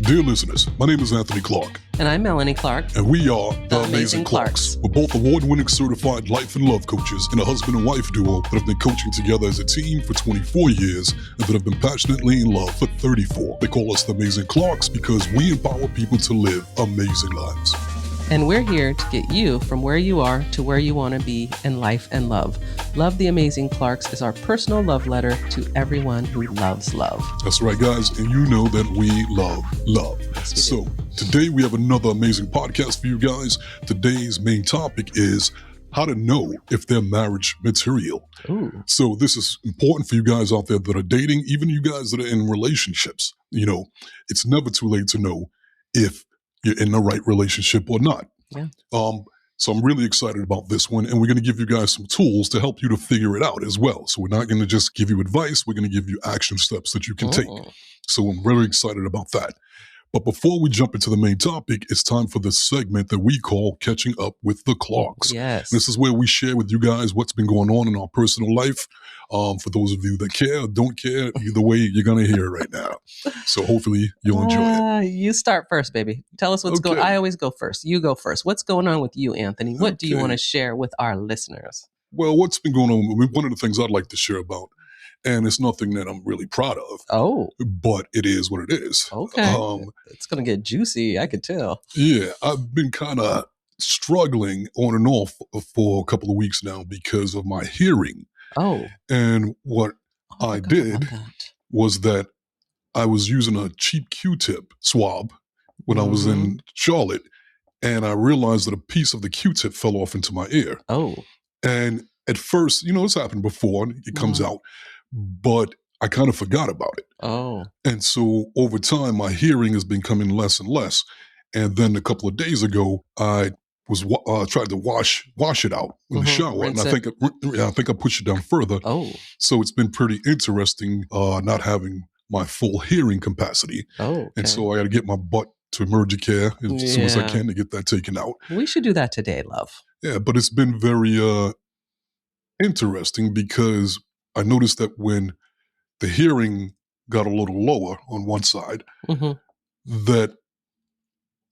Dear listeners, my name is Anthony Clark. And I'm Melanie Clark. And we are the Amazing Clarks. We're both award-winning certified life and love coaches and a husband and wife duo that have been coaching together as a team for 24 years and that have been passionately in love for 34. They call us the Amazing Clarks because we empower people to live amazing lives. And we're here to get you from where you are to where you want to be in life and love. Love the Amazing Clarks is our personal love letter to everyone who loves love. That's right, guys. And you know that we love love. Yes, so today we have another amazing podcast for you guys. Today's main topic is how to know if they're marriage material. Ooh. So this is important for you guys out there that are dating, even you guys that are in relationships. You know, it's never too late to know if you're in the right relationship or not. Yeah. So I'm really excited about this one, and we're going to give you guys some tools to help you to figure it out as well. So we're not going to just give you advice, we're going to give you action steps that you can take. So I'm really excited about that. But before we jump into the main topic, it's time for this segment that we call Catching Up with the Clarks. Yes. This is where we share with you guys what's been going on in our personal life. For those of you that care or don't care, either way, you're going to hear it right now. So hopefully you'll enjoy it. You start first, baby. Tell us what's going on. I always go first. You go first. What's going on with you, Anthony? What do you want to share with our listeners? Well, what's been going on? One of the things I'd like to share about, and it's nothing that I'm really proud of, but it is what it is. Okay. It's going to get juicy, I could tell. Yeah, I've been kind of struggling on and off for a couple of weeks now because of my hearing. Oh. And what I did was that I was using a cheap Q-tip swab when I was in Charlotte, and I realized that a piece of the Q-tip fell off into my ear. Oh. And at first, you know, it's happened before, and it comes out, but I kind of forgot about it. Oh. And so over time, my hearing has been coming less and less. And then a couple of days ago, I was tried to wash it out in the shower, and I think I pushed it down further. Oh. So it's been pretty interesting not having my full hearing capacity. Oh. Okay. And so I got to get my butt to emergency care as soon as I can to get that taken out. We should do that today, love. Yeah, but it's been very interesting because I noticed that when the hearing got a little lower on one side, that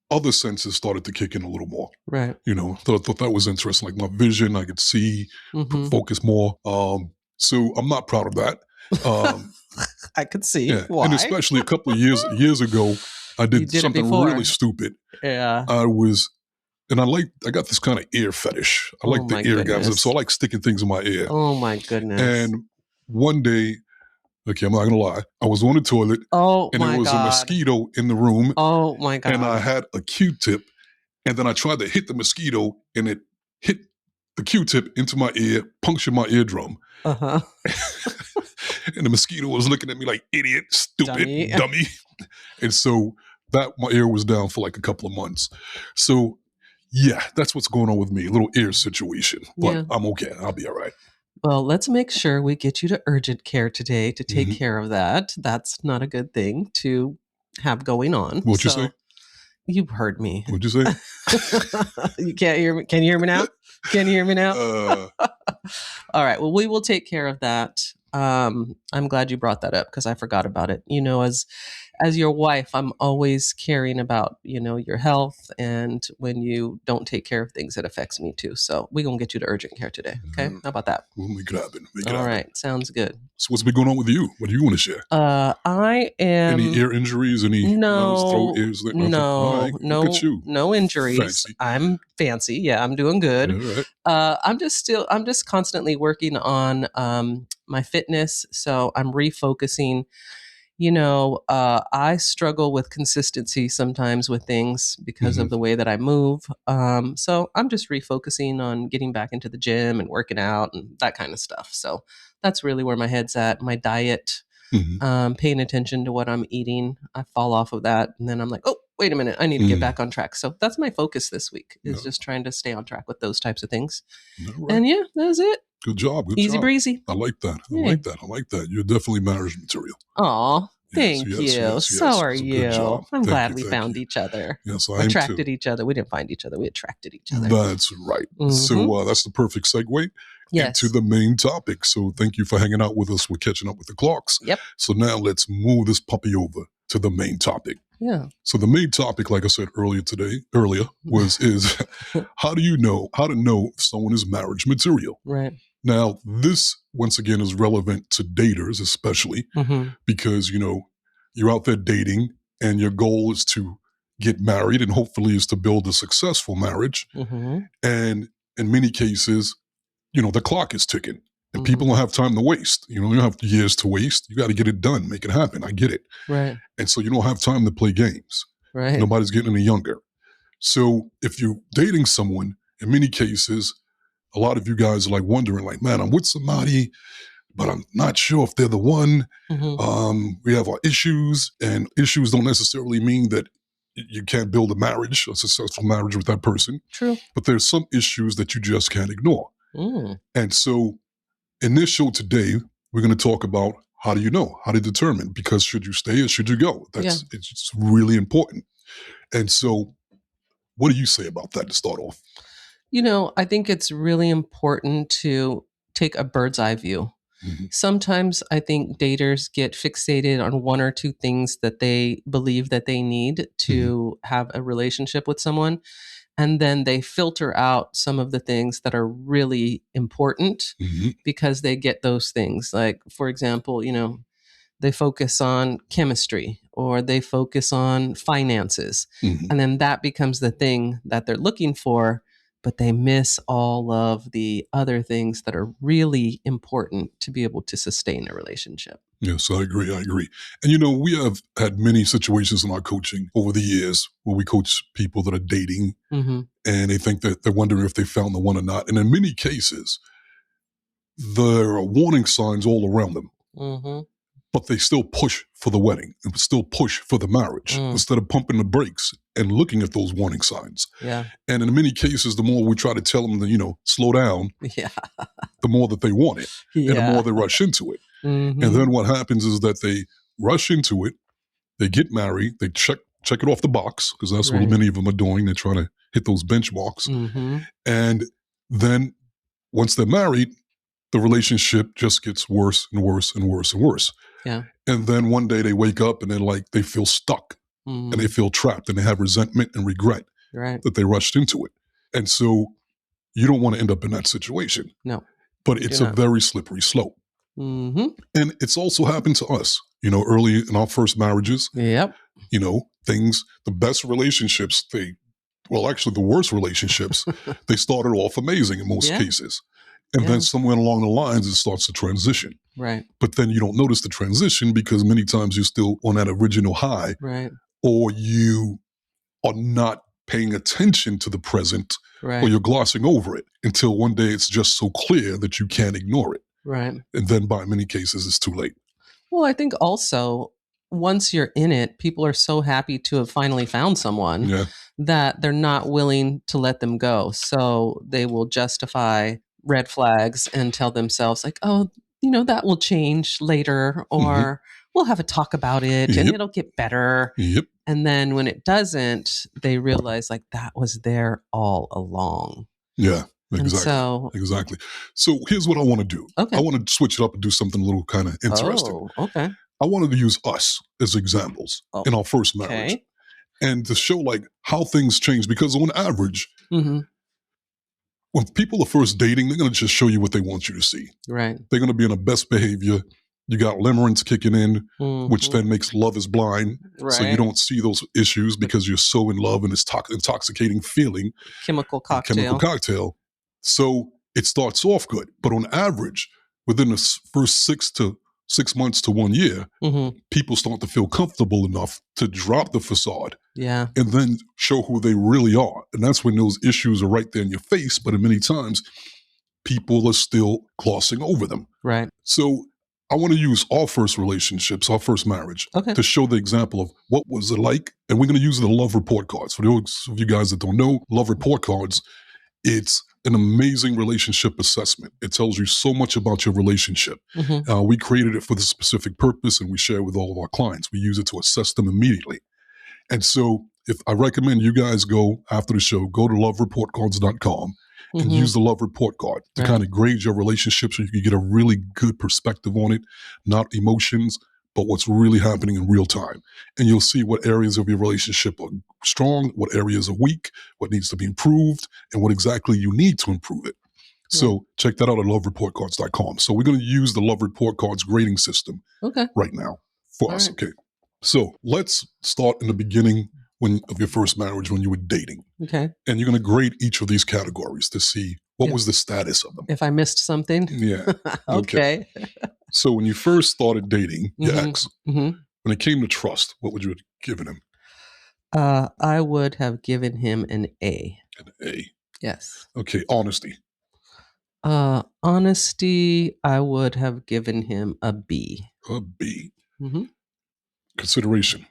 other senses started to kick in a little more. Right. You know, thought that was interesting. Like my vision, I could see, focus more. So I'm not proud of that. I could see why. And especially a couple of years ago, I did something really stupid. Yeah. I got this kind of ear fetish. I like the ear gaps. So I like sticking things in my ear. Oh my goodness. And one day, okay, I'm not going to lie, I was on the toilet. And there was a mosquito in the room. Oh my God. And I had a Q-tip. And then I tried to hit the mosquito, and it hit the Q-tip into my ear, punctured my eardrum. And the mosquito was looking at me like, idiot, stupid, dummy. And so my ear was down for like a couple of months. So yeah, that's what's going on with me, a little ear situation. But I'm okay. I'll be all right. Well, let's make sure we get you to urgent care today to take care of that. That's not a good thing to have going on. What'd you say? You heard me. What'd you say? You can't hear me. Can you hear me now? Can you hear me now? All right. Well, we will take care of that. I'm glad you brought that up because I forgot about it. You know, as your wife, I'm always caring about, you know, your health. And when you don't take care of things, it affects me too. So we're going to get you to urgent care today. Okay. How about that? We'll make it happen. All right. Sounds good. So what's been going on with you? What do you want to share? I am. Any ear injuries? Any no, ears? No, no, look at you. No injuries. Fancy. I'm fancy. Yeah, I'm doing good. All right. I'm just constantly working on my fitness. So I'm refocusing. You know, I struggle with consistency sometimes with things because of the way that I move. So I'm just refocusing on getting back into the gym and working out and that kind of stuff. So that's really where my head's at. My diet, paying attention to what I'm eating. I fall off of that. And then I'm like, oh, wait a minute. I need to get back on track. So that's my focus this week is just trying to stay on track with those types of things. Right. And yeah, that's it. Good job. Easy breezy. I like that. I like that. You're definitely marriage material. Aw, thank you. So are you. I'm glad we found each other. Yes, I attracted each other. We didn't find each other. We attracted each other. That's right. So that's the perfect segue into the main topic. So thank you for hanging out with us. We're catching up with the Clarks. Yep. So now let's move this puppy over to the main topic. Yeah. So the main topic, like I said earlier, is how to know if someone is marriage material. Right. Now, this once again is relevant to daters, especially because you're out there dating, and your goal is to get married, and hopefully is to build a successful marriage. And in many cases, the clock is ticking, and people don't have time to waste. You don't have years to waste. You got to get it done, make it happen. I get it. Right. And so you don't have time to play games. Right. Nobody's getting any younger. So if you're dating someone, in many cases, a lot of you guys are like wondering, like, man, I'm with somebody, but I'm not sure if they're the one. We have our issues, and issues don't necessarily mean that you can't build a successful marriage with that person. True. But there's some issues that you just can't ignore. And so in this show today, we're going to talk about how do you know, how to determine, because should you stay or should you go? It's really important. And so what do you say about that to start off? I think it's really important to take a bird's eye view. Sometimes I think daters get fixated on one or two things that they believe that they need to have a relationship with someone. And then they filter out some of the things that are really important because they get those things. Like, for example, they focus on chemistry, or they focus on finances. And then that becomes the thing that they're looking for, but they miss all of the other things that are really important to be able to sustain a relationship. Yes, I agree. And we have had many situations in our coaching over the years where we coach people that are dating, and they think that they're wondering if they found the one or not. And in many cases, there are warning signs all around them. But they still push for the wedding and still push for the marriage instead of pumping the brakes and looking at those warning signs. Yeah. And in many cases, the more we try to tell them to, slow down, the more that they want it and the more they rush into it. And then what happens is that they rush into it, they get married, they check it off the box, because that's what many of them are doing. They're trying to hit those benchmarks. And then once they're married, the relationship just gets worse and worse and worse and worse. Yeah. And then one day they wake up and they feel stuck and they feel trapped, and they have resentment and regret that they rushed into it. And so you don't want to end up in that situation. No. But it's a very slippery slope. And it's also happened to us, early in our first marriages. Yep. The best relationships, the worst relationships, they started off amazing in most cases. And then somewhere along the lines, it starts to transition. Right. But then you don't notice the transition because many times you're still on that original high. Right. Or you are not paying attention to the present, or you're glossing over it until one day it's just so clear that you can't ignore it. Right. And then by many cases, it's too late. Well, I think also once you're in it, people are so happy to have finally found someone that they're not willing to let them go. So they will justify red flags and tell themselves like, oh, that will change later, or we'll have a talk about it and it'll get better. And then when it doesn't, they realize like that was there all along. Yeah, exactly. Exactly. So here's what I want to do. Okay. I want to switch it up and do something a little kind of interesting. Oh, okay. I wanted to use us as examples in our first marriage and to show like how things change, because on average, when people are first dating, they're going to just show you what they want you to see. Right. They're going to be in the best behavior. You got limerence kicking in, which then makes love is blind. Right. So you don't see those issues because you're so in love, and it's intoxicating feeling. Chemical cocktail. So it starts off good. But on average, within the first 6 months to 1 year, people start to feel comfortable enough to drop the facade. Yeah. And then show who they really are. And that's when those issues are right there in your face. But many times, people are still glossing over them. Right. So I want to use our first relationships, our first marriage, to show the example of what was it like. And we're going to use the love report cards. For those of you guys that don't know, love report cards, it's an amazing relationship assessment. It tells you so much about your relationship. We created it for the specific purpose, and we share it with all of our clients. We use it to assess them immediately. And so if I recommend you guys go after the show, go to lovereportcards.com and use the love report card to kind of grade your relationship so you can get a really good perspective on it, not emotions, but what's really happening in real time. And you'll see what areas of your relationship are strong, what areas are weak, what needs to be improved, and what exactly you need to improve it. So check that out at lovereportcards.com. So we're going to use the Love Report Cards grading system right now for us. Okay. So let's start in the beginning of your first marriage, when you were dating. Okay. And you're going to grade each of these categories to see what was the status of them. If I missed something? Yeah. Okay. So when you first started dating your ex, when it came to trust, what would you have given him? I would have given him an A. An A. Yes. Okay. Honesty. Honesty, I would have given him a B. A B. Consideration.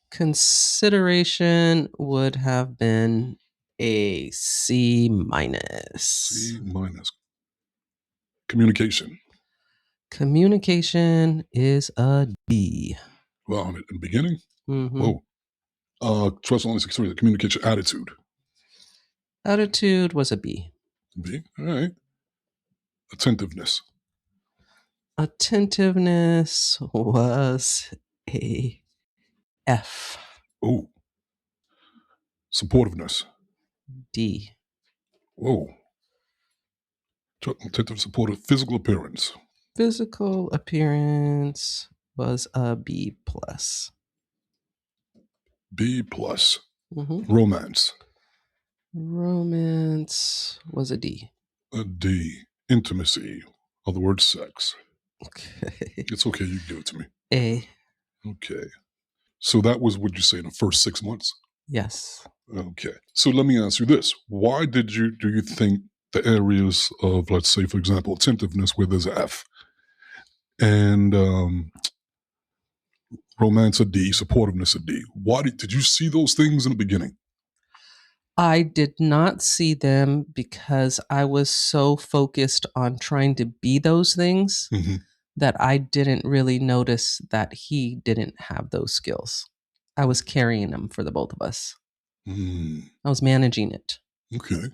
Consideration would have been a C minus. C minus. Communication. Communication is a D. Well, in the beginning? Whoa. Trust, honesty, consideration. Communication. Attitude. Attitude was a B. B. All right. Attentiveness. Attentiveness was a F. Oh. Supportiveness. D. Whoa. Attentive, supportive. Physical appearance. Physical appearance was a B plus. B plus. Romance. Romance was a D. A D. Intimacy. Other words, sex. Okay. It's okay. You can give it to me. A. Okay. So that was, would you say, in the first 6 months? Yes. Okay. So let me ask you this. Why do you think the areas of, let's say, for example, attentiveness, where there's an F, and romance a D, supportiveness a D, why did you see those things in the beginning? I did not see them because I was so focused on trying to be those things that I didn't really notice that he didn't have those skills. I was carrying them for the both of us. I was managing it. Okay.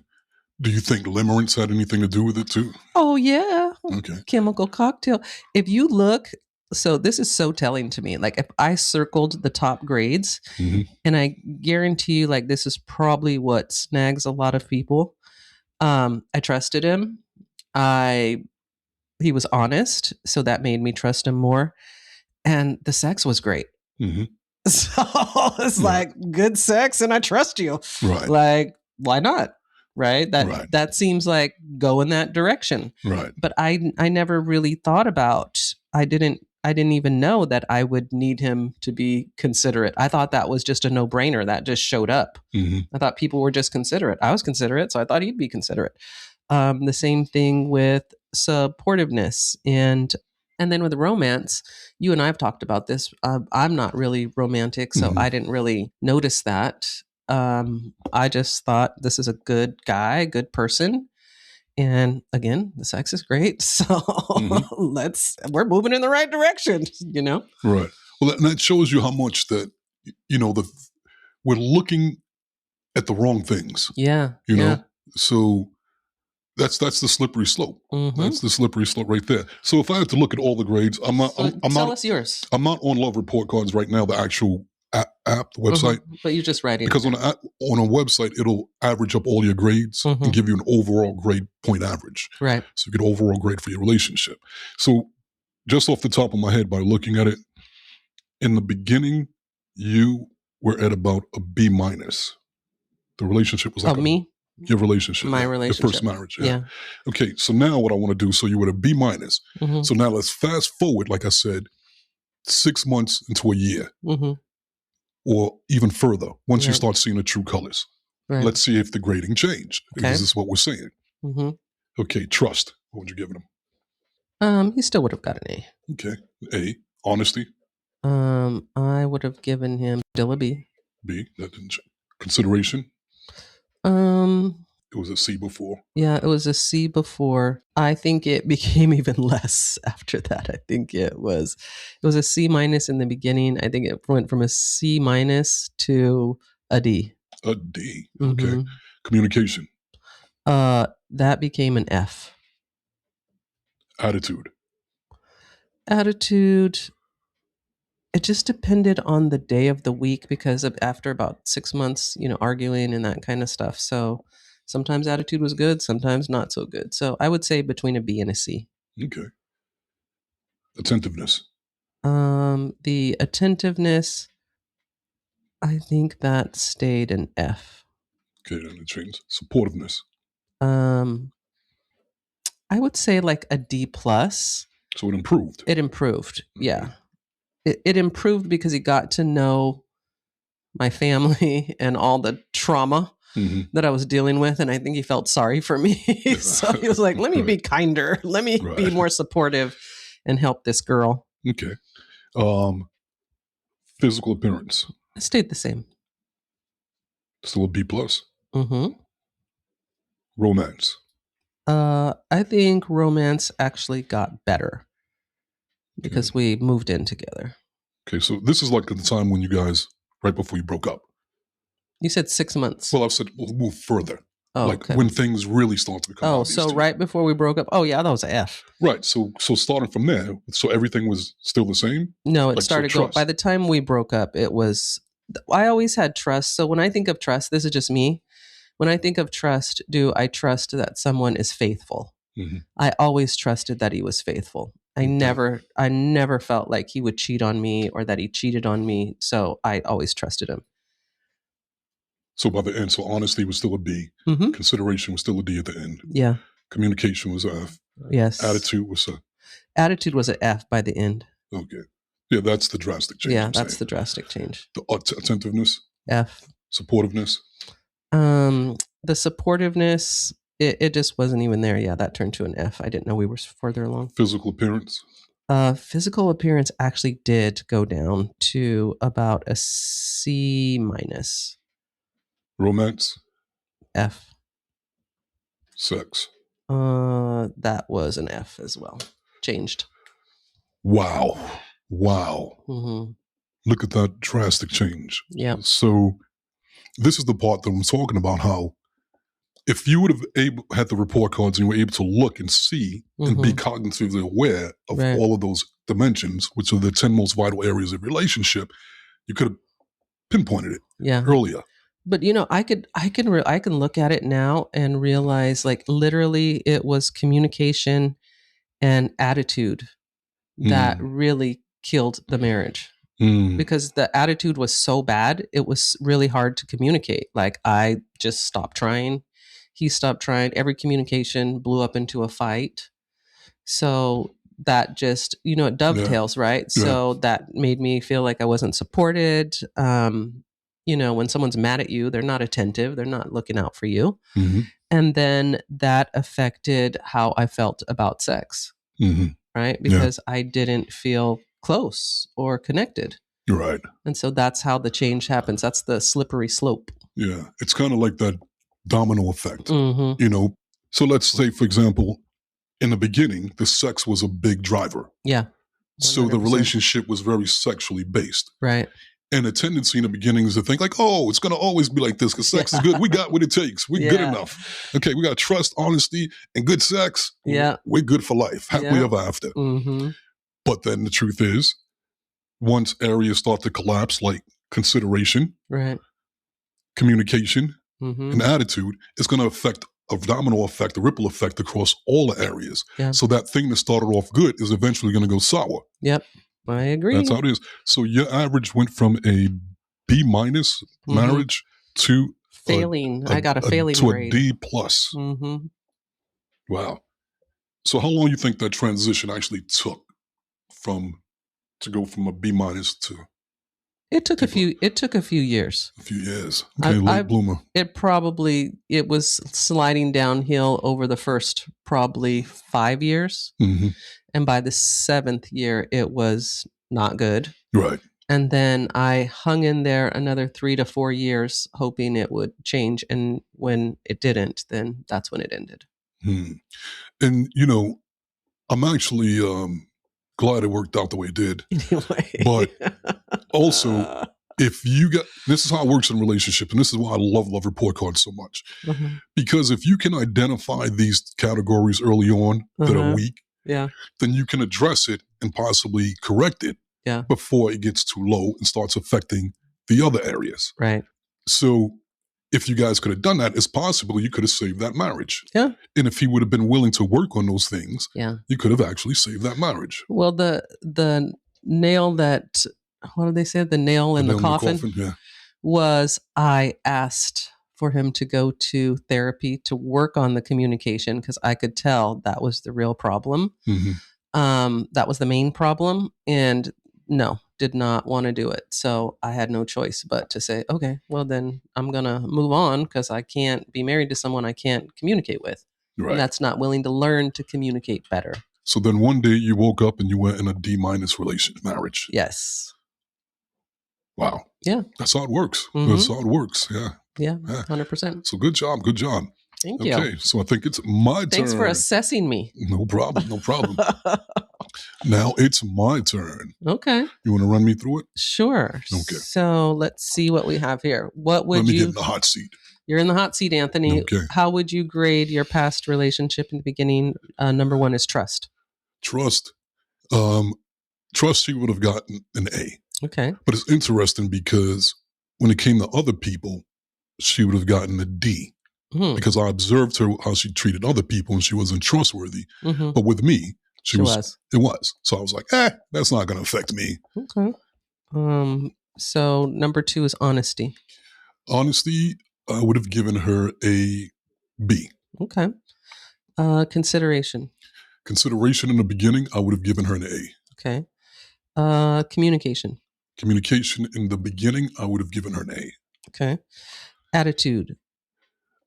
Do you think limerence had anything to do with it too? Oh, yeah. Okay. Chemical cocktail. If you look, so this is so telling to me. Like, if I circled the top grades, and I guarantee you, like, this is probably what snags a lot of people. I trusted him. He was honest, so that made me trust him more. And the sex was great. So it's like, good sex and I trust you. Right. Like, why not? Right. That seems like go in that direction. Right. But I never really thought about, I didn't even know that I would need him to be considerate. I thought that was just a no-brainer. That just showed up. I thought people were just considerate. I was considerate, so I thought he'd be considerate. The same thing with supportiveness. And then with romance, you and I have talked about this. I'm not really romantic, so I didn't really notice that. I just thought this is a good guy, good person. And again, the sex is great. So we're moving in the right direction, you know? Right. Well, that shows you how much that, we're looking at the wrong things. Yeah. You know? So that's the slippery slope. That's the slippery slope right there. So if I had to look at all the grades, tell us yours. I'm not on Love Report Cards right now, the actual app, the website. But you're just writing. Because on a website, it'll average up all your grades and give you an overall grade point average. Right. So you get an overall grade for your relationship. So just off the top of my head, by looking at it, in the beginning, you were at about a B minus. The relationship was like me? Your relationship. My relationship. Your first marriage. Yeah. Okay, so now what I want to do, so you were at a B minus. So now let's fast forward, like I said, 6 months into a year. Or even further, once you start seeing the true colors. Right. Let's see if the grading changed. Okay. This is what we're saying. Okay, trust. What would you give him? He still would have got an A. Okay. A. Honesty. I would have given him still a B. B. That didn't change. Consideration. It was a C before. Yeah, it was a C before. I think it became even less after that. I think it was a C minus in the beginning. I think it went from a C minus to a D. A D. Okay. Communication. That became an F. Attitude. Attitude. It just depended on the day of the week because after about 6 months, arguing and that kind of stuff. So sometimes attitude was good, sometimes not so good. So I would say between a B and a C. Okay. Attentiveness. The attentiveness, I think that stayed an F. Okay, then it changed. Supportiveness. Um, I would say like a D plus. So it improved. It improved. Yeah. It improved because he got to know my family and all the trauma that I was dealing with. And I think he felt sorry for me. So he was like, let me be kinder. Let me be more supportive and help this girl. Okay. Physical appearance. It stayed the same. Still a B plus. Mm-hmm. Romance. I think romance actually got better because we moved in together. Okay, so this is like at the time when you guys, right before you broke up. You said 6 months. Well, I've said we'll move further. Oh, like okay. when things really start to become obvious. So right before we broke up. Oh, yeah, that was an F. Right. So starting from there, so everything was still the same? No, it started going. By the time we broke up, it was, I always had trust. So when I think of trust, this is just me. When I think of trust, do I trust that someone is faithful? Mm-hmm. I always trusted that he was faithful. I never felt like he would cheat on me or that he cheated on me. So I always trusted him. So by the end, so honesty was still a B. Mm-hmm. Consideration was still a D at the end. Yeah. Communication was a F. Yes. Attitude was a... Attitude was an F by the end. Okay. Yeah, that's the drastic change. Yeah, that's the drastic change. The attentiveness? F. Supportiveness? The supportiveness, it just wasn't even there. Yeah, that turned to an F. I didn't know we were further along. Physical appearance? Physical appearance actually did go down to about a C minus. Romance? F. Sex? That was an F as well. Changed. Wow. Mm-hmm. Look at that drastic change. Yeah. So this is the part that I'm talking about, how if you would have had the report cards and you were able to look and see and be cognitively aware of all of those dimensions, which are the 10 most vital areas of relationship, you could have pinpointed it earlier. But I can look at it now and realize, like, literally it was communication and attitude that really killed the marriage. Because the attitude was so bad, it was really hard to communicate. Like, I just stopped trying. He stopped trying. Every communication blew up into a fight. So that just, it dovetails, right? Yeah. So that made me feel like I wasn't supported. When someone's mad at you, they're not attentive. They're not looking out for you. Mm-hmm. And then that affected how I felt about sex, right? Because I didn't feel close or connected. Right. And so that's how the change happens. That's the slippery slope. Yeah. It's kind of like that domino effect, So let's say, for example, in the beginning, the sex was a big driver. Yeah. 100%. So the relationship was very sexually based. Right. And the tendency in the beginning is to think like, oh, it's going to always be like this because sex is good. We got what it takes. We're good enough. Okay, we got trust, honesty, and good sex. Yeah. We're good for life. Happily ever after. Mm-hmm. But then the truth is, once areas start to collapse, like consideration, communication, and attitude, it's going to affect a domino effect, a ripple effect across all the areas. Yeah. So that thing that started off good is eventually going to go sour. Yep. I agree. That's how it is. So your average went from a B minus marriage to failing. I got a failing to grade. A D plus. Mm-hmm. Wow. So how long do you think that transition actually took to go from a B minus to? It took a few years. A few years. Okay, late bloomer. It was sliding downhill over the first probably 5 years. Mm-hmm. And by the 7th year, it was not good. Right. And then I hung in there another 3 to 4 years, hoping it would change. And when it didn't, then that's when it ended. And, I'm actually glad it worked out the way it did. Anyway. But also, if you this is how it works in relationships, and this is why I love report cards so much. Mm-hmm. Because if you can identify these categories early on that are weak, then you can address it and possibly correct it Yeah. before it gets too low and starts affecting the other areas. Right. So if you guys could have done that, it's possible you could have saved that marriage. Yeah. And if he would have been willing to work on those things, Yeah. you could have actually saved that marriage. Well, the nail that, what did they say? The nail in the coffin Yeah. was I asked for him to go to therapy to work on the communication because I could tell that was the real problem. Mm-hmm. That was the main problem. And no, did not want to do it. So I had no choice but to say, okay, well, then I'm going to move on because I can't be married to someone I can't communicate with. Right. And that's not willing to learn to communicate better. So then one day you woke up and you were in a D- marriage. Yes. Wow. Yeah. That's how it works. Mm-hmm. That's how it works. Yeah. Yeah. 100%. So good job. Good job. Thank you. Okay. So I think it's my turn. Thanks for assessing me. No problem. No problem. Now it's my turn. Okay. You want to run me through it? Sure. Okay. So let's see what we have here. What would Let me you... get in the hot seat. You're in the hot seat, Anthony. Okay. How would you grade your past relationship in the beginning? Number one is trust. Trust. Trust, she would have gotten an A. Okay. But it's interesting because when it came to other people, she would have gotten a D. Mm-hmm. Because I observed her, how she treated other people, and she wasn't trustworthy. Mm-hmm. But with me, she was. It was. So I was like, that's not going to affect me. Okay. So number two is honesty. Honesty, I would have given her a B. Okay. Consideration. Consideration in the beginning, I would have given her an A. Okay. Communication. Communication in the beginning, I would have given her an A. Okay. Attitude.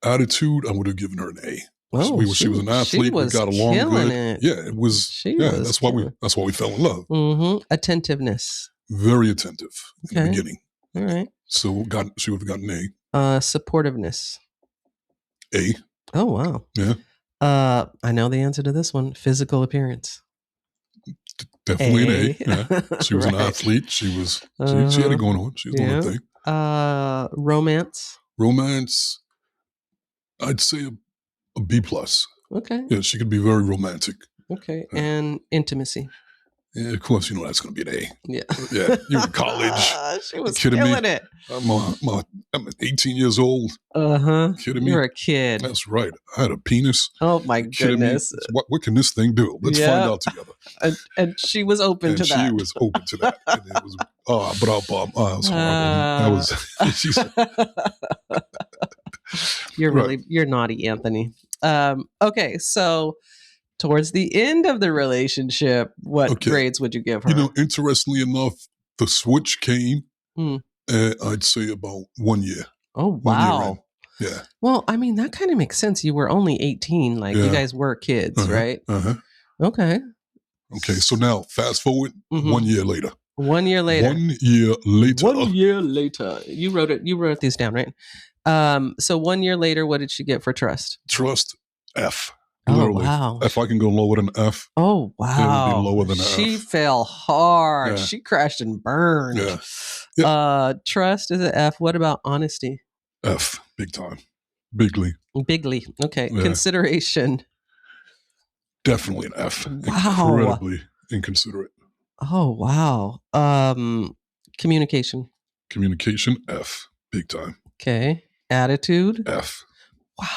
Attitude, I would have given her an A. Oh, she was an athlete. We got along good. It. Yeah, it was. That's why we fell in love. Mm-hmm. Attentiveness. Very attentive in the beginning. All right. So she would have gotten an A. Supportiveness. A. Oh wow. Yeah. I know the answer to this one. Physical appearance. Definitely an A. Yeah. She was an athlete. She was. She had it going on. She was doing her thing. Romance. Romance. I'd say a B plus. Okay. Yeah, she could be very romantic. Okay. And intimacy. Yeah, of course, you know that's going to be an A. Yeah. Yeah, you're in college. She was killing it. I'm 18 years old. Uh-huh. Kidding me? You're a kid. That's right. I had a penis. Oh, my goodness. What can this thing do? Let's find out together. And she was open to that. She was open to that. And it was, was horrible. You're naughty, Anthony. Okay, so towards the end of the relationship, what grades would you give her? You know, interestingly enough, the switch came, I'd say about 1 year. Oh, wow. Yeah. Well, I mean, that kind of makes sense. You were only 18. Like, you guys were kids, right? Uh-huh. Okay. Okay, so now fast forward 1 year later. 1 year later. 1 year later. 1 year later. You wrote these down, right? So 1 year later, what did she get for trust? Trust, F. Literally. Oh, wow. If I can go lower than F. Oh, wow. It would be lower than F. She fell hard. Yeah. She crashed and burned. Yeah. Trust is an F. What about honesty? F. Big time. Bigly. Okay. Yeah. Consideration. Definitely an F. Wow. Incredibly inconsiderate. Oh, wow. Communication. Communication, F. Big time. Okay. Attitude. F. Wow.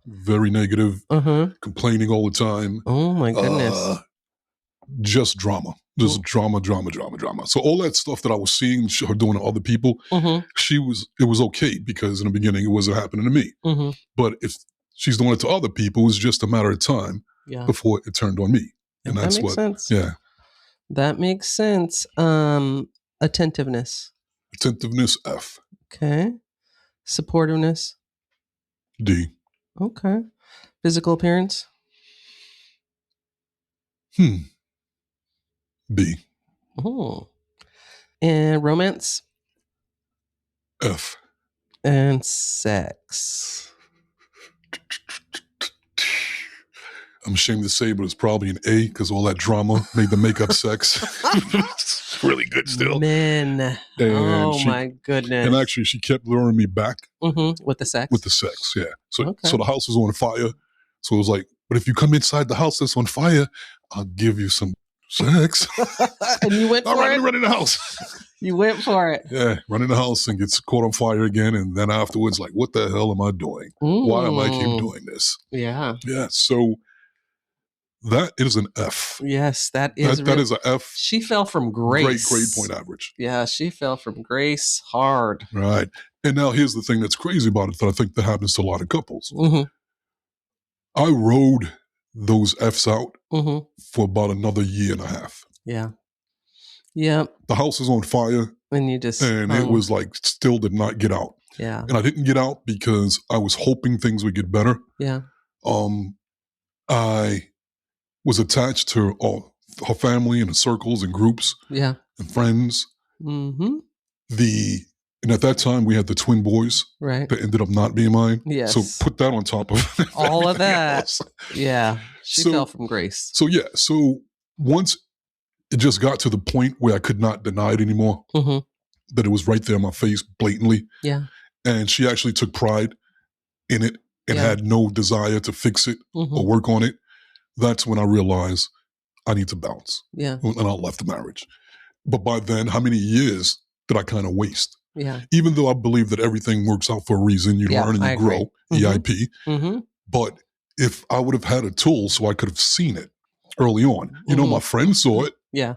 Very negative. Complaining all the time. Oh my goodness. Just drama. Just drama. So all that stuff that I was seeing her doing to other people, it was okay because in the beginning it wasn't happening to me. But if she's doing it to other people, it was just a matter of time before it turned on me. And that makes sense. Yeah. That makes sense. Attentiveness. Attentiveness, F. Okay. Supportiveness. D. Okay. Physical appearance. B. Oh. And romance. F. And sex. I'm ashamed to say, but it's probably an A because all that drama made the makeup sex. It's really good still. Men. And my goodness. And actually, she kept luring me back. With the sex? With the sex, yeah. So the house was on fire. So it was like, but if you come inside the house that's on fire, I'll give you some sex. And you went for it? Run in the house. You went for it. Yeah, run in the house and gets caught on fire again. And then afterwards, like, what the hell am I doing? Why am I keep doing this? Yeah. Yeah, so that is an F. Yes, that is an F. She fell from grace. Great grade point average. Yeah, she fell from grace hard. Right. And now here's the thing that's crazy about it that I think that happens to a lot of couples. Mm-hmm. I rode those Fs out Mm-hmm. for about another year and a half. Yeah. Yeah. The house is on fire. And you just... And it was like, still did not get out. Yeah. And I didn't get out because I was hoping things would get better. Yeah. I was attached to her family and circles and groups. Yeah. And friends. Mm-hmm. And at that time, we had the twin boys. Right. That ended up not being mine. Yes. So put that on top of all of that. Else. Yeah. She fell from grace. So, yeah. So once it just got to the point where I could not deny it anymore, mm-hmm. that it was right there in my face blatantly. Yeah. And she actually took pride in it and had no desire to fix it or work on it. That's when I realized I need to bounce. Yeah. And I left the marriage. But by then, how many years did I kind of waste? Yeah. Even though I believe that everything works out for a reason, you learn and you grow, EIP. Mm-hmm. But if I would have had a tool so I could have seen it early on, you know, my friends saw it. Yeah.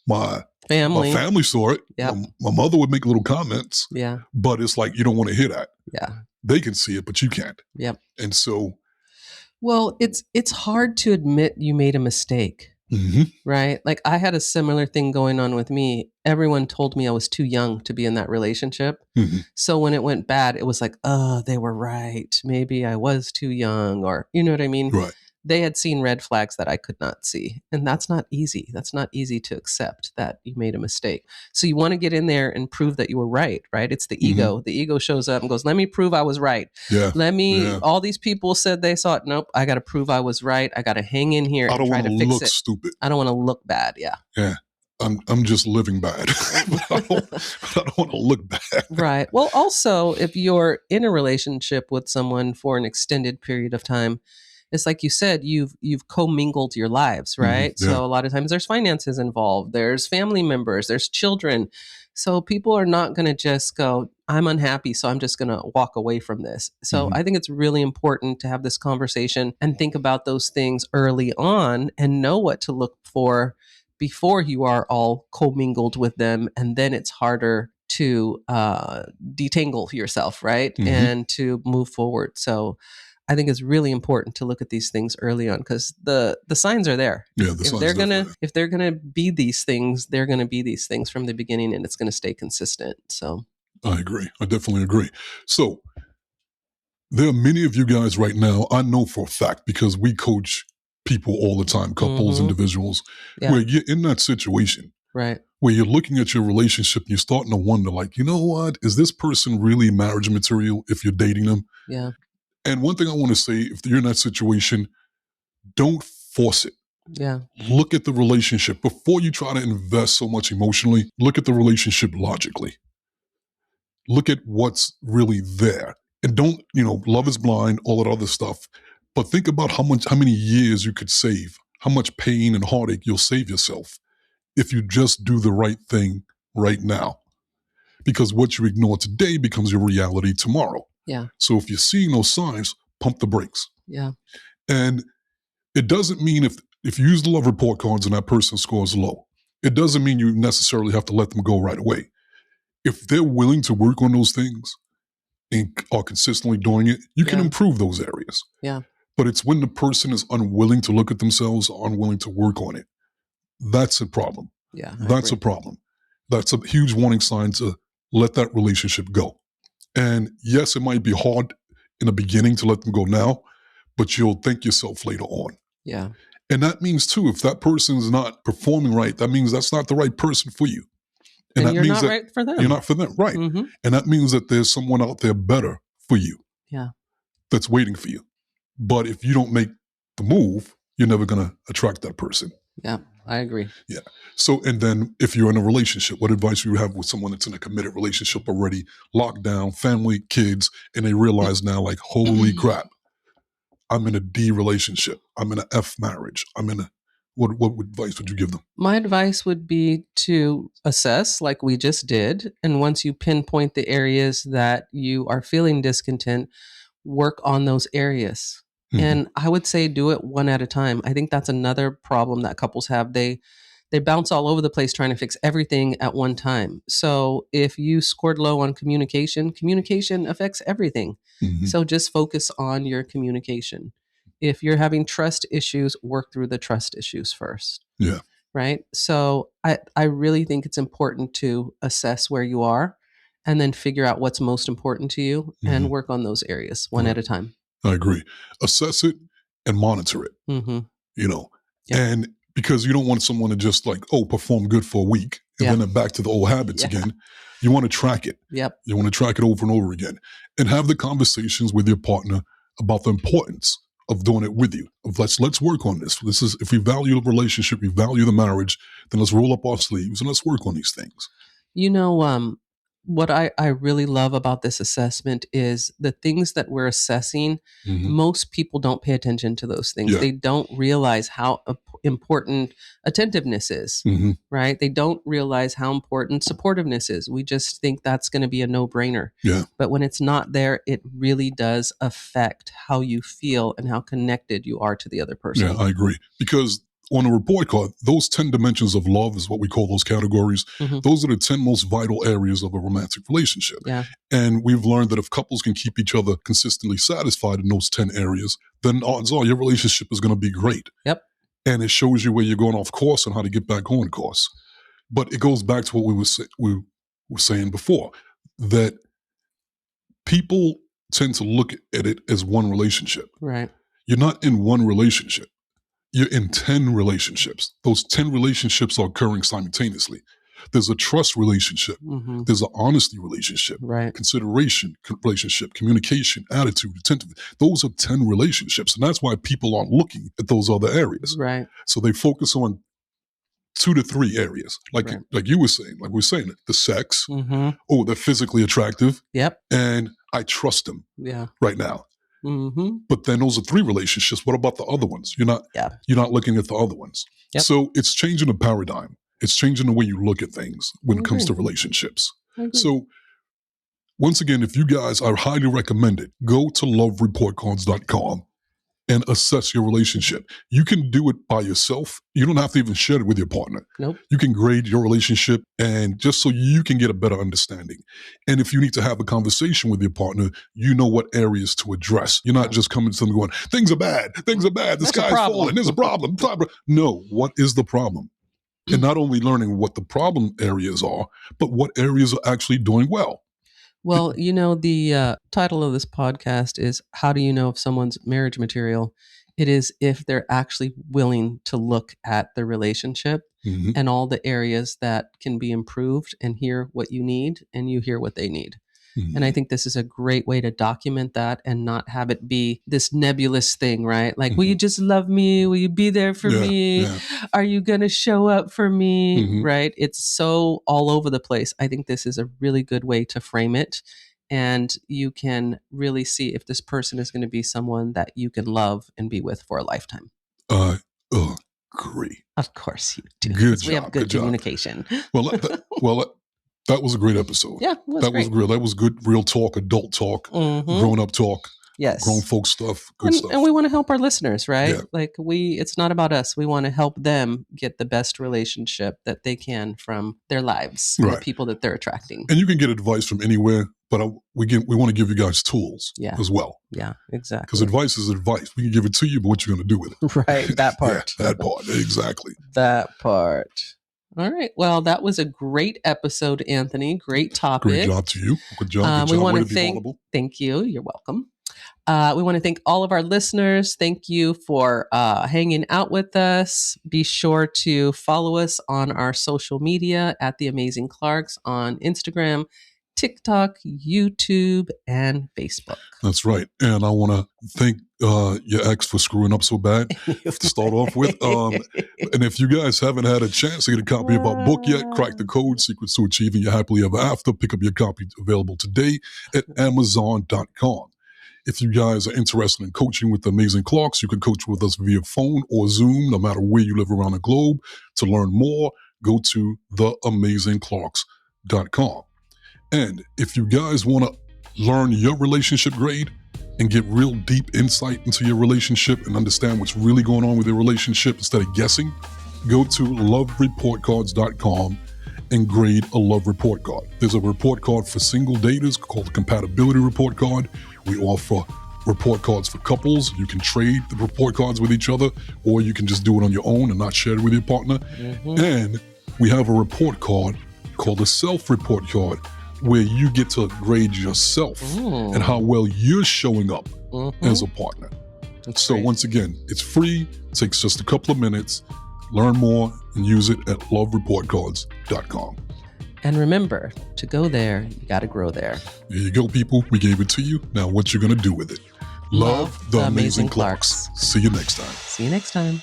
My family saw it. Yep. My mother would make little comments. Yeah. But it's like, you don't want to hear that. Yeah. They can see it, but you can't. Yep. And so. Well, it's hard to admit you made a mistake. Mm-hmm. Right? Like I had a similar thing going on with me. Everyone told me I was too young to be in that relationship. Mm-hmm. So when it went bad, it was like, oh, they were right. Maybe I was too young, or you know what I mean? Right. They had seen red flags that I could not see. And that's not easy. That's not easy to accept that you made a mistake. So you want to get in there and prove that you were right? It's the ego. The ego shows up and goes, let me prove I was right. Yeah. All these people said they saw it. Nope. I got to prove I was right. I got to hang in here and try to fix it. I don't want to look stupid. I don't want to look bad. Yeah. Yeah. I'm just living bad. I don't want to look bad. Right. Well, also, if you're in a relationship with someone for an extended period of time, it's like you said, you've commingled your lives, right? Mm-hmm. Yeah. So a lot of times there's finances involved, there's family members, there's children. So people are not going to just go, I'm unhappy, so I'm just going to walk away from this. So I think it's really important to have this conversation and think about those things early on and know what to look for before you are all commingled with them. And then it's harder to detangle yourself, right? And to move forward. So I think it's really important to look at these things early on because the signs are there. Yeah, if they're gonna be these things, they're gonna be these things from the beginning, and it's gonna stay consistent. So I agree. I definitely agree. So there are many of you guys right now, I know for a fact, because we coach people all the time, couples, individuals, where you're in that situation. Right. Where you're looking at your relationship and you're starting to wonder, like, you know what? Is this person really marriage material if you're dating them? Yeah. And one thing I want to say, if you're in that situation, don't force it. Yeah. Look at the relationship. Before you try to invest so much emotionally, look at the relationship logically. Look at what's really there. And don't, love is blind, all that other stuff. But think about how many years you could save, how much pain and heartache you'll save yourself if you just do the right thing right now. Because what you ignore today becomes your reality tomorrow. Yeah. So if you're seeing those signs, pump the brakes. Yeah. And it doesn't mean if you use the love report cards and that person scores low, it doesn't mean you necessarily have to let them go right away. If they're willing to work on those things and are consistently doing it, you can improve those areas. Yeah. But it's when the person is unwilling to look at themselves, unwilling to work on it. That's a problem. Yeah. That's a problem. That's a huge warning sign to let that relationship go. And yes, it might be hard in the beginning to let them go now, but you'll thank yourself later on. Yeah. And that means too, if that person is not performing right, that means that's not the right person for you. And that you're means not that right for them. You're not for them, right. Mm-hmm. And that means that there's someone out there better for you. Yeah. That's waiting for you. But if you don't make the move, you're never going to attract that person. Yeah, I agree. Yeah. So, and then if you're in a relationship, what advice do you have with someone that's in a committed relationship already, locked down, family, kids, and they realize now, like, holy crap, I'm in a D relationship. I'm in an F marriage. I'm in a what advice would you give them? My advice would be to assess, like we just did. And once you pinpoint the areas that you are feeling discontent, work on those areas. Mhm. And I would say do it one at a time. I think that's another problem that couples have. They bounce all over the place trying to fix everything at one time. So if you scored low on communication, communication affects everything. Mhm. So just focus on your communication. If you're having trust issues, work through the trust issues first. Yeah. Right. So I really think it's important to assess where you are and then figure out what's most important to you and Mhm. work on those areas one Right. at a time. I agree. Assess it and monitor it, Mm-hmm. you know, Yep. and because you don't want someone to just like, perform good for a week and Yeah. then they're back to the old habits Yeah. again. You want to track it. Yep. You want to track it over and over again and have the conversations with your partner about the importance of doing it with you. Of let's work on this. This is, if we value the relationship, we value the marriage, then let's roll up our sleeves and let's work on these things. You know, what I really love about this assessment is the things that we're assessing. Mhm. Most people don't pay attention to those things. Yeah. They don't realize how important attentiveness is, Mhm. right? They don't realize how important supportiveness is. We just think that's going to be a no-brainer. Yeah. But when it's not there, it really does affect how you feel and how connected you are to the other person. Yeah, I agree. Because on a report card, those 10 dimensions of love is what we call those categories. Mhm. Those are the 10 most vital areas of a romantic relationship. Yeah. And we've learned that if couples can keep each other consistently satisfied in those 10 areas, then odds are your relationship is going to be great. Yep. And it shows you where you're going off course and how to get back on course. But it goes back to what we were saying before, that people tend to look at it as one relationship. Right. You're not in one relationship. You're in 10 relationships. Those 10 relationships are occurring simultaneously. There's a trust relationship. Mm-hmm. There's an honesty relationship, Right. consideration relationship, communication, attitude, attentiveness. Those are 10 relationships. And that's why people aren't looking at those other areas. Right. So they focus on 2 to 3 areas. Like you were saying, like we were saying, the sex. Mm-hmm. Oh, they're physically attractive. Yep. And I trust them Yeah. right now. Mm-hmm. But then those are 3 relationships. What about the other ones? You're not looking at the other ones. Yep. So it's changing the paradigm. It's changing the way you look at things when I it comes to agree. relationships. I agree. So once again, if you guys, I highly recommend it. Go to lovereportcards.com and assess your relationship. You can do it by yourself. You don't have to even share it with your partner. Nope. You can grade your relationship, and just so you can get a better understanding. And if you need to have a conversation with your partner, you know what areas to address. You're not just coming to them going, things are bad, the sky's falling, there's a problem. Blah, blah. No, what is the problem? And not only learning what the problem areas are, but what areas are actually doing well. Well, you know, the title of this podcast is How Do You Know If Someone's Marriage Material? It is if they're actually willing to look at the relationship Mhm. and all the areas that can be improved and hear what you need and you hear what they need. And I think this is a great way to document that and not have it be this nebulous thing, right? Like, will you just love me? Will you be there for me? Yeah. Are you going to show up for me? Mhm. Right? It's so all over the place. I think this is a really good way to frame it. And you can really see if this person is going to be someone that you can love and be with for a lifetime. Agree. Of course you do. Good We have job, good good job. communication. That was a great episode. Yeah, it was that great. was real. That was good, real talk, adult talk, Mhm. grown up talk, Yes. grown folk stuff, good stuff. And we want to help our listeners, right? Yeah. Like it's not about us. We want to help them get the best relationship that they can from their lives, and the Right. people that they're attracting. And you can get advice from anywhere, but we want to give you guys tools as well. Yeah, exactly. Because advice is advice. We can give it to you, but what you're going to do with it. Right, that part. Yeah, that part, exactly. That part. All right. Well, that was a great episode, Anthony. Great topic. Great job to you. Good job. We want Way to be thank. vulnerable. Thank you. You're welcome. We want to thank all of our listeners. Thank you for hanging out with us. Be sure to follow us on our social media at The Amazing Clarks on Instagram, TikTok, YouTube, and Facebook. That's right. And I want to thank your ex for screwing up so bad to start off with. And if you guys haven't had a chance to get a copy of our book yet, Crack the Code, Secrets to Achieving Your Happily Ever After, pick up your copy available today at Amazon.com. If you guys are interested in coaching with the Amazing Clarks, you can coach with us via phone or Zoom, no matter where you live around the globe. To learn more, go to theamazingclarks.com. And if you guys want to learn your relationship grade and get real deep insight into your relationship and understand what's really going on with your relationship instead of guessing, go to lovereportcards.com and grade a love report card. There's a report card for single daters called the compatibility report card. We offer report cards for couples. You can trade the report cards with each other, or you can just do it on your own and not share it with your partner. And we have a report card called a self-report card, where you get to grade yourself and how well you're showing up as a partner. That's so great. Once again, it's free, takes just a couple of minutes. Learn more and use it at lovereportcards.com. And remember, to go there, you got to grow there. There you go, people. We gave it to you. Now what you're going to do with it. Love the Amazing Clarks. See you next time. See you next time.